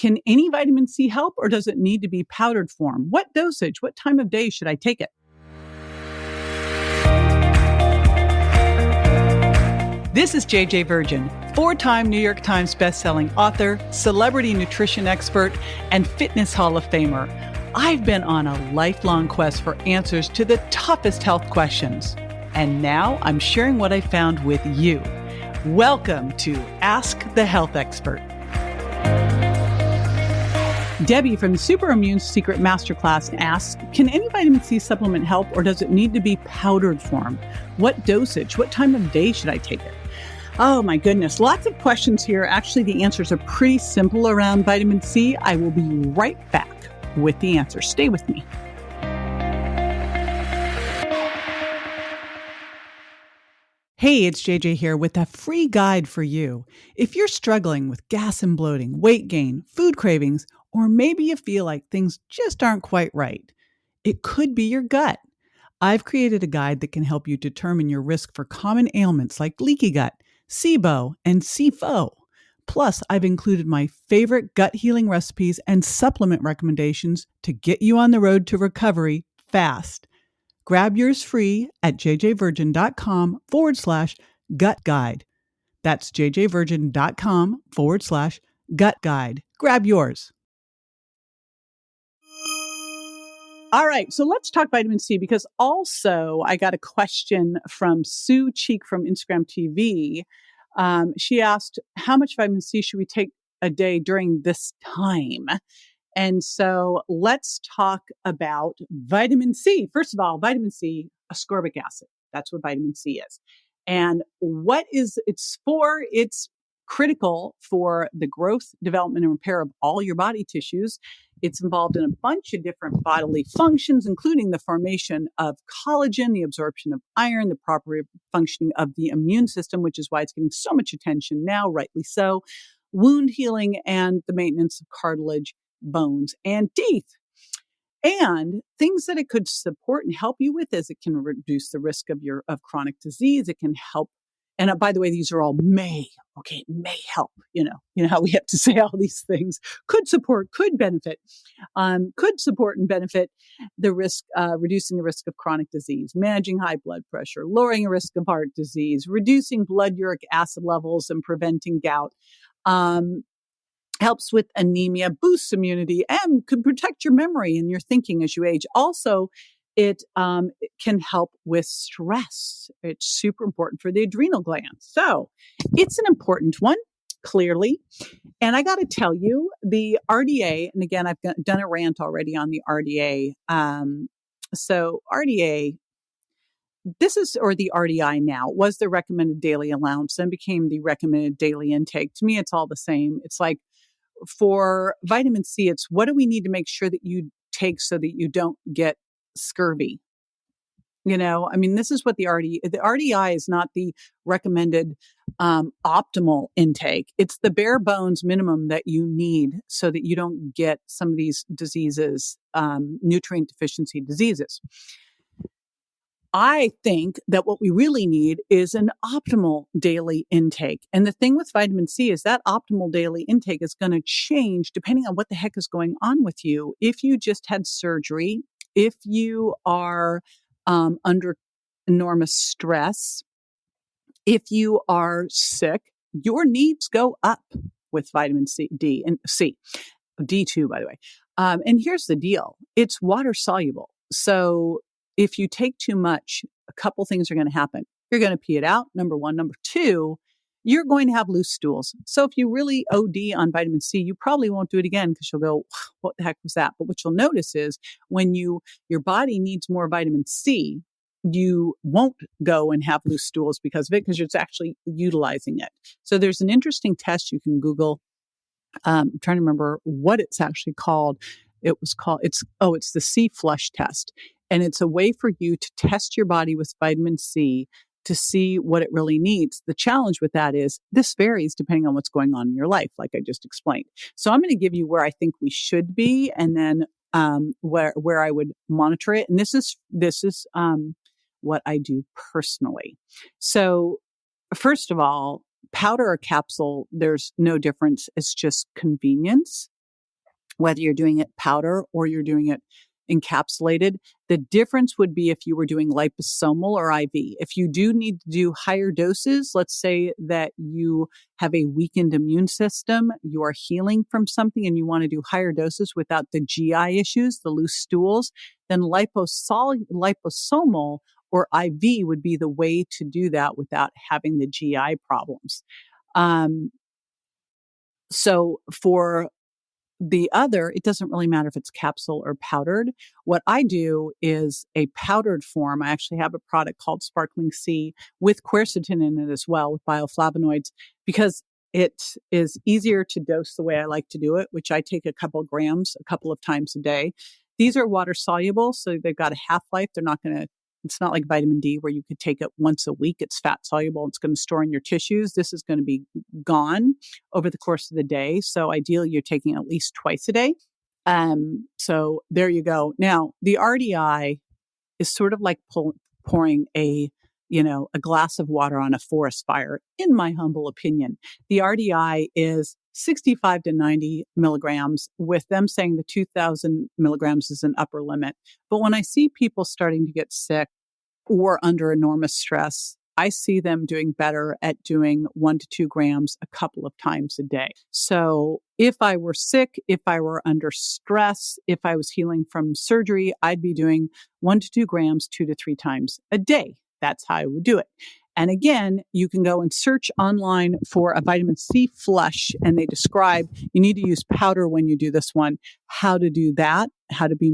Can any vitamin C help, or does it need to be powdered form? What dosage? What time of day should I take it? This is JJ Virgin, 4-time New York Times bestselling author, celebrity nutrition expert, and fitness Hall of Famer. I've been on a lifelong quest for answers to the toughest health questions. And now I'm sharing what I found with you. Welcome to Ask the Health Expert. Debbie from the Super Immune Secret Masterclass asks, can any vitamin C supplement help, or does it need to be powdered form? What dosage? What time of day should I take it? Oh my goodness, lots of questions here. Actually, the answers are pretty simple around vitamin C. I will be right back with the answers. Stay with me. Hey, it's JJ here with a free guide for you. If you're struggling with gas and bloating, weight gain, food cravings, or maybe you feel like things just aren't quite right, it could be your gut. I've created a guide that can help you determine your risk for common ailments like leaky gut, SIBO, and SIFO. Plus, I've included my favorite gut healing recipes and supplement recommendations to get you on the road to recovery fast. Grab yours free at jjvirgin.com/gut guide. That's jjvirgin.com/gut guide. Grab yours. All right, so let's talk vitamin C, because also I got a question from Sue Cheek from Instagram TV. She asked, how much vitamin C should we take a day during this time? And so let's talk about vitamin C. First of all, vitamin C, ascorbic acid. That's what vitamin C is. And what is it's for? It's critical for the growth, development, and repair of all your body tissues. It's involved in a bunch of different bodily functions, including the formation of collagen, the absorption of iron, the proper functioning of the immune system, which is why it's getting so much attention now, rightly so, wound healing, and the maintenance of cartilage, bones, and teeth. And things that it could support and help you with is it can reduce the risk of chronic disease. It can help. And by the way, these are all may help, you know how we have to say all these things, could support, could benefit, could support and benefit the risk, reducing the risk of chronic disease, managing high blood pressure, lowering the risk of heart disease, reducing blood uric acid levels and preventing gout, helps with anemia, boosts immunity, and could protect your memory and your thinking as you age. Also, it can help with stress. It's super important for the adrenal glands. So it's an important one, clearly. And I got to tell you, the RDA, and again, I've done a rant already on the RDA. So RDA, or the RDI now, was the recommended daily allowance and became the recommended daily intake. To me, it's all the same. It's like for vitamin C, it's what do we need to make sure that you take so that you don't get scurvy? This is what the RDI is not the recommended optimal intake. It's the bare bones minimum that you need so that you don't get some of these diseases, nutrient deficiency diseases. I think that what we really need is an optimal daily intake. And the thing with vitamin C is that optimal daily intake is going to change depending on what the heck is going on with you. If you just had surgery, if you are under enormous stress, if you are sick, your needs go up with vitamin C, D, and C. D2, by the way. And here's the deal. It's water soluble. So if you take too much, a couple things are going to happen. You're going to pee it out, number one. Number two, you're going to have loose stools. So if you really OD on vitamin C, you probably won't do it again because you'll go, what the heck was that? But what you'll notice is when your body needs more vitamin C, you won't go and have loose stools because of it, because it's actually utilizing it. So there's an interesting test you can Google. I'm trying to remember what it's actually called. It's the C flush test. And it's a way for you to test your body with vitamin C to see what it really needs. The challenge with that is this varies depending on what's going on in your life, like I just explained. So I'm going to give you where I think we should be, and then where I would monitor it. And this is what I do personally. So first of all, powder or capsule, there's no difference. It's just convenience. whether you're doing it powder or you're doing it encapsulated. The difference would be if you were doing liposomal or IV. If you do need to do higher doses, let's say that you have a weakened immune system, you are healing from something and you want to do higher doses without the GI issues, the loose stools, then liposomal or IV would be the way to do that without having the GI problems. So for the other, it doesn't really matter if it's capsule or powdered. What I do is a powdered form. I actually have a product called Sparkling C with quercetin in it as well, with bioflavonoids, because it is easier to dose the way I like to do it, which I take a couple grams a couple of times a day. These are water soluble, so they've got a half-life. It's not like vitamin D where you could take it once a week. It's fat soluble. It's going to store in your tissues. This is going to be gone over the course of the day. So ideally, you're taking at least twice a day. So there you go. Now, the RDI is sort of like pouring a glass of water on a forest fire, in my humble opinion. The RDI is 65 to 90 milligrams, with them saying the 2,000 milligrams is an upper limit. But when I see people starting to get sick or under enormous stress, I see them doing better at doing 1 to 2 grams a couple of times a day. So if I were sick, if I were under stress, if I was healing from surgery, I'd be doing 1 to 2 grams 2 to 3 times a day. That's how I would do it. And again, you can go and search online for a vitamin C flush, and they describe you need to use powder when you do this one, how to do that, how to be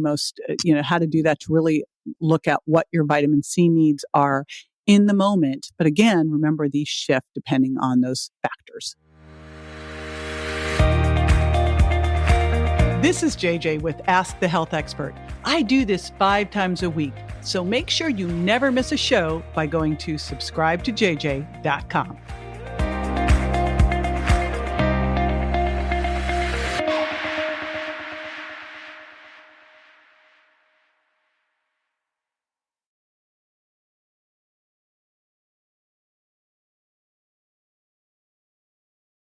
how to do that to really look at what your vitamin C needs are in the moment. But again, remember these shift depending on those factors. This is JJ with Ask the Health Expert. I do this 5 times a week, so make sure you never miss a show by going to subscribetoJJ.com.